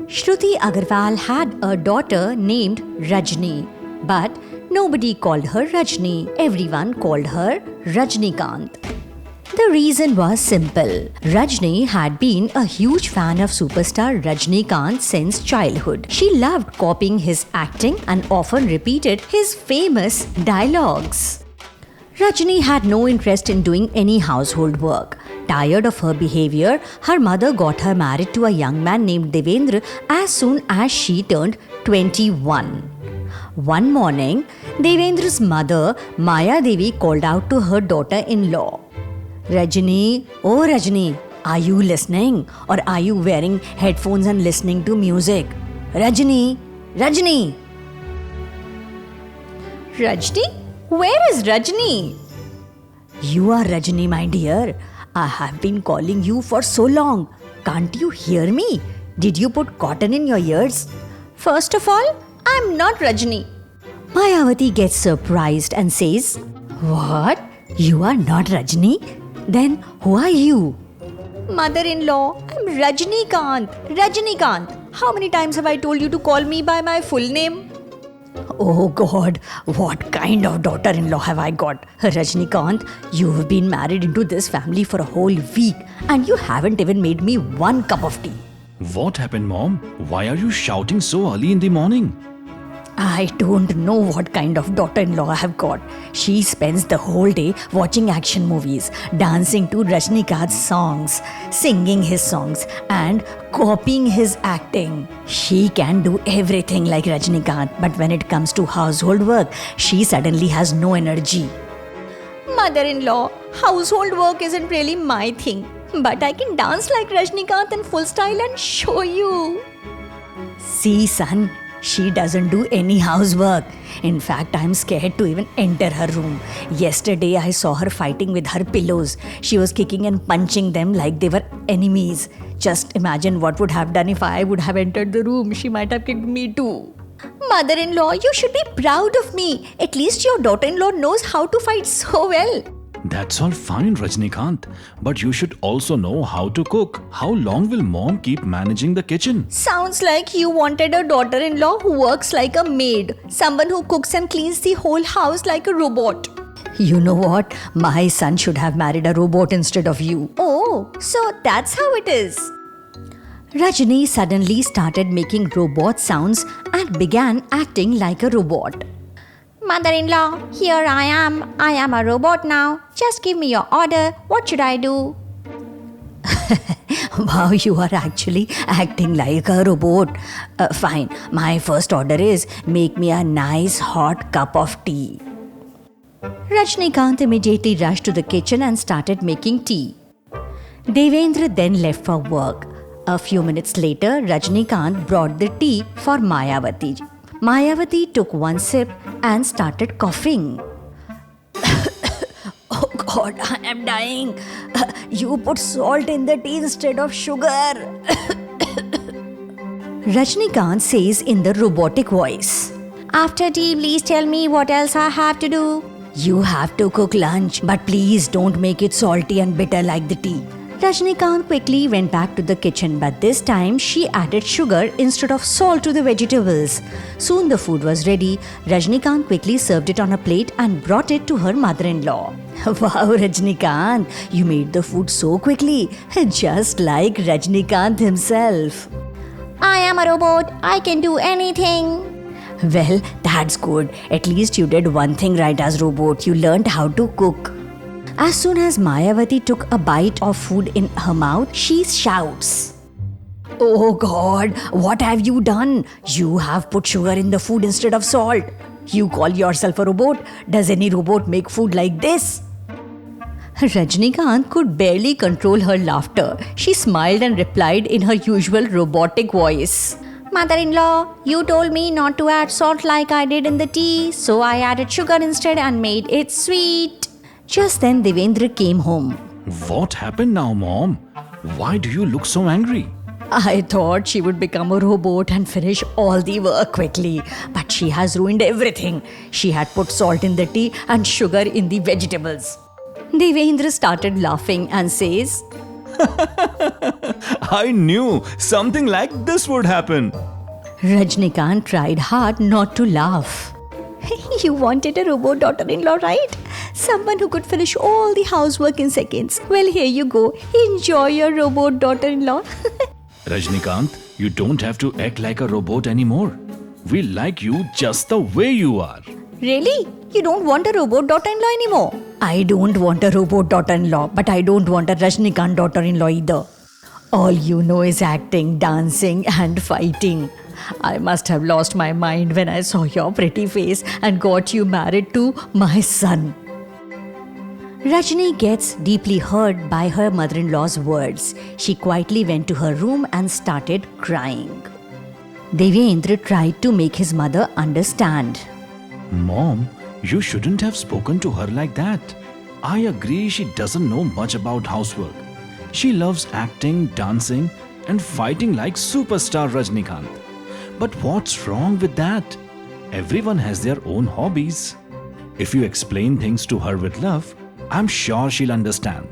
Shruti Agarwal had a daughter named Rajni, but nobody called her Rajni. Everyone called her Rajnikant. The reason was simple. Rajni had been a huge fan of superstar Rajnikant since childhood. She loved copying his acting and often repeated his famous dialogues. Rajni had no interest in doing any household work. Tired of her behavior, her mother got her married to a young man named Devendra as soon as she turned 21. One morning, Devendra's mother, Maya Devi, called out to her daughter-in-law. Rajni, oh Rajni, are you listening or are you wearing headphones and listening to music? Rajni, Rajni. Rajni? Where is Rajni? You are Rajni, my dear. I have been calling you for so long. Can't you hear me? Did you put cotton in your ears? First of all, I'm not Rajni. Mayavati gets surprised and says, What? You are not Rajni? Then who are you? Mother-in-law, I'm Rajnikant. Rajnikant. How many times have I told you to call me by my full name? Oh God, what kind of daughter-in-law have I got? Rajnikant, you've been married into this family for a whole week and you haven't even made me one cup of tea. What happened, Mom? Why are you shouting so early in the morning? I don't know what kind of daughter-in-law I have got. She spends the whole day watching action movies, dancing to Rajnikant's songs, singing his songs and copying his acting. She can do everything like Rajnikant, but when it comes to household work, she suddenly has no energy. Mother-in-law, household work isn't really my thing, but I can dance like Rajnikant in full style and show you. See, son, she doesn't do any housework. In fact, I'm scared to even enter her room. Yesterday, I saw her fighting with her pillows. She was kicking and punching them like they were enemies. Just imagine what would have done if I would have entered the room. She might have kicked me too. Mother-in-law, you should be proud of me. At least your daughter-in-law knows how to fight so well. That's all fine, Rajnikant. But you should also know how to cook. How long will Mom keep managing the kitchen? Sounds like you wanted a daughter-in-law who works like a maid. Someone who cooks and cleans the whole house like a robot. You know what? My son should have married a robot instead of you. Oh, so that's how it is. Rajni suddenly started making robot sounds and began acting like a robot. Mother-in-law, here I am. I am a robot now. Just give me your order. What should I do? Wow, you are actually acting like a robot. Fine. My first order is make me a nice hot cup of tea. Rajnikant immediately rushed to the kitchen and started making tea. Devendra then left for work. A few minutes later, Rajnikant brought the tea for Mayavati. Mayavati took one sip and started coughing. Oh God, I am dying. You put salt in the tea instead of sugar. Rajnikant says in the robotic voice. After tea, please tell me what else I have to do. You have to cook lunch, but please don't make it salty and bitter like the tea. Rajnikant quickly went back to the kitchen, but this time she added sugar instead of salt to the vegetables. Soon the food was ready. Rajnikant quickly served it on a plate and brought it to her mother-in-law. Wow, Rajnikant, you made the food so quickly, just like Rajnikant himself. I am a robot. I can do anything. Well, that's good. At least you did one thing right as robot. You learned how to cook. As soon as Mayavati took a bite of food in her mouth, she shouts, Oh God, what have you done? You have put sugar in the food instead of salt. You call yourself a robot? Does any robot make food like this? Rajnikant could barely control her laughter. She smiled and replied in her usual robotic voice. Mother-in-law, you told me not to add salt like I did in the tea, so I added sugar instead and made it sweet. Just then Devendra came home. What happened now, Mom? Why do you look so angry? I thought she would become a robot and finish all the work quickly, but she has ruined everything. She had put salt in the tea and sugar in the vegetables. Devendra started laughing and says, I knew something like this would happen. Rajnikant tried hard not to laugh. You wanted a robot daughter-in-law, right? Someone who could finish all the housework in seconds. Well, here you go. Enjoy your robot daughter-in-law. Rajnikant, you don't have to act like a robot anymore. We like you just the way you are. Really? You don't want a robot daughter-in-law anymore? I don't want a robot daughter-in-law, but I don't want a Rajnikant daughter-in-law either. All you know is acting, dancing and fighting. I must have lost my mind when I saw your pretty face and got you married to my son. Rajni gets deeply hurt by her mother-in-law's words. She quietly went to her room and started crying. Devendra tried to make his mother understand. Mom, you shouldn't have spoken to her like that. I agree she doesn't know much about housework. She loves acting, dancing and fighting like superstar Rajnikant. But what's wrong with that? Everyone has their own hobbies. If you explain things to her with love, I'm sure she'll understand.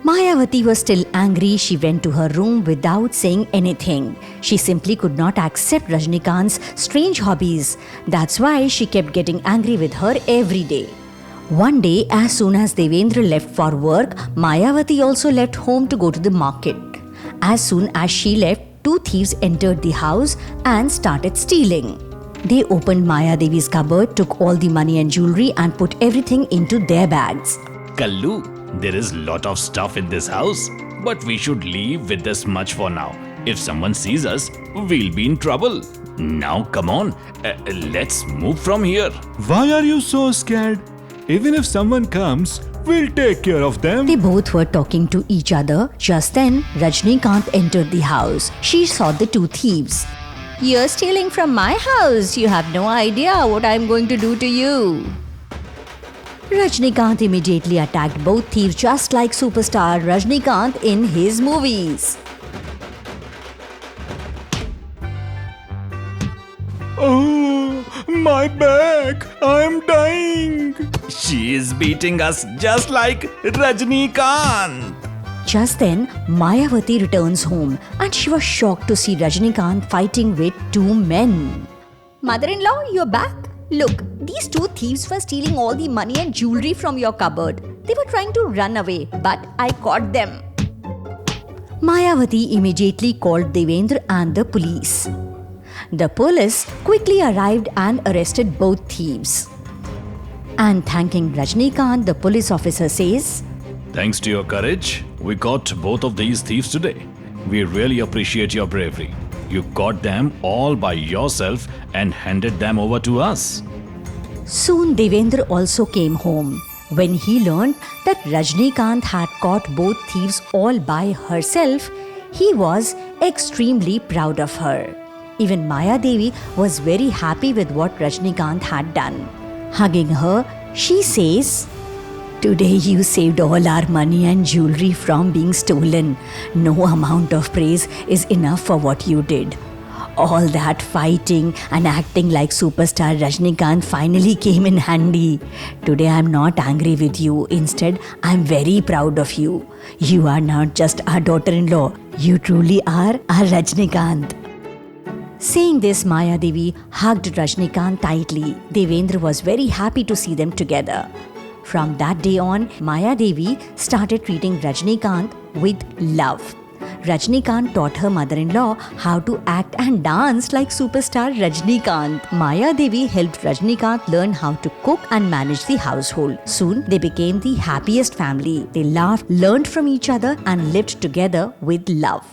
Mayavati was still angry. She went to her room without saying anything. She simply could not accept Rajnikant's strange hobbies. That's why she kept getting angry with her every day. One day, as soon as Devendra left for work, Mayavati also left home to go to the market. As soon as she left, two thieves entered the house and started stealing. They opened Maya Devi's cupboard, took all the money and jewelry and put everything into their bags. Kallu, there is lot of stuff in this house, but we should leave with this much for now. If someone sees us, we'll be in trouble. Now come on, let's move from here. Why are you so scared? Even if someone comes, we'll take care of them. They both were talking to each other. Just then, Rajnikant entered the house. She saw the two thieves. You're stealing from my house. You have no idea what I'm going to do to you. Rajnikant immediately attacked both thieves just like superstar Rajnikant in his movies. Oh, my back! I'm dying! She is beating us just like Rajnikant. Just then, Mayavati returns home and she was shocked to see Rajnikant fighting with two men. Mother-in-law, you're back? Look, these two thieves were stealing all the money and jewelry from your cupboard. They were trying to run away, but I caught them. Mayavati immediately called Devendra and the police. The police quickly arrived and arrested both thieves. And thanking Rajnikant, the police officer says, Thanks to your courage, we caught both of these thieves today. We really appreciate your bravery. You caught them all by yourself and handed them over to us. Soon Devendra also came home. When he learned that Rajnikant had caught both thieves all by herself, he was extremely proud of her. Even Maya Devi was very happy with what Rajnikant had done. Hugging her, she says, Today you saved all our money and jewelry from being stolen. No amount of praise is enough for what you did. All that fighting and acting like superstar Rajnikant finally came in handy. Today I'm not angry with you. Instead, I'm very proud of you. You are not just our daughter-in-law. You truly are our Rajnikant. Saying this, Maya Devi hugged Rajnikant tightly. Devendra was very happy to see them together. From that day on, Maya Devi started treating Rajnikant with love. Rajnikant taught her mother-in-law how to act and dance like superstar Rajnikant. Maya Devi helped Rajnikant learn how to cook and manage the household. Soon, they became the happiest family. They laughed, learned from each other and lived together with love.